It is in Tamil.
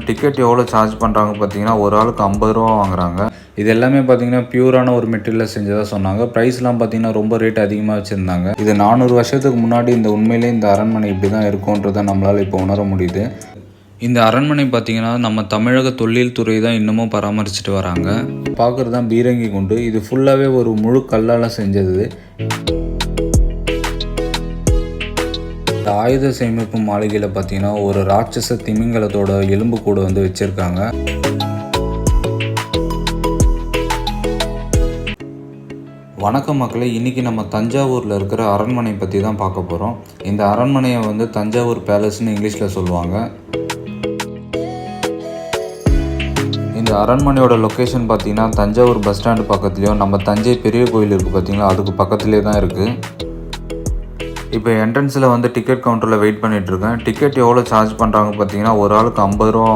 டிக்கெட் எவ்வளோ சார்ஜ் பண்ணுறாங்க பார்த்தீங்கன்னா, ஒரு ஆளுக்கு 50 ரூபா வாங்குறாங்க. இது எல்லாமே பார்த்தீங்கன்னா பியூரான ஒரு மெட்டீரியலில் செஞ்சதாக சொன்னாங்க. ப்ரைஸ்லாம் பார்த்தீங்கன்னா ரொம்ப ரேட் அதிகமாக வச்சுருந்தாங்க. இது 400 வருஷத்துக்கு முன்னாடி உண்மையிலே இந்த அரண்மனை இப்படி தான் இருக்கும்ன்றதை நம்மளால் இப்போ உணர முடியுது. இந்த அரண்மனை பார்த்தீங்கன்னா நம்ம தமிழக தொல்லியல் துறை தான் இன்னமும் பராமரிச்சுட்டு வராங்க. பார்க்குறது தான் பீரங்கி குண்டு. இது ஃபுல்லாகவே ஒரு முழு கல்லால் செஞ்சது. இந்த ஆயுத சேமிப்பு மாளிகையில் பார்த்தீங்கன்னா ஒரு ராட்சச திமிங்கலத்தோட எலும்பு கூட வச்சுருக்காங்க. வணக்கம் மக்களே, இன்றைக்கி நம்ம தஞ்சாவூரில் இருக்கிற அரண்மனை பற்றி தான் பார்க்க போகிறோம். இந்த அரண்மனையை தஞ்சாவூர் பேலஸ்ன்னு இங்கிலீஷில் சொல்லுவாங்க. இந்த அரண்மனையோட லொக்கேஷன் பார்த்தீங்கன்னா தஞ்சாவூர் பஸ் ஸ்டாண்டு பக்கத்துலேயும் நம்ம தஞ்சை பெரிய கோயில் இருக்குது பார்த்தீங்களா, அதுக்கு பக்கத்துலேயே தான் இருக்குது. இப்போ என்ட்ரன்ஸில் டிக்கெட் கவுண்டரில் வெயிட் பண்ணிகிட்ருக்கேன். டிக்கெட் எவ்வளோ சார்ஜ் பண்ணுறாங்க பார்த்தீங்கன்னா, ஒரு ஆளுக்கு 50 ரூபா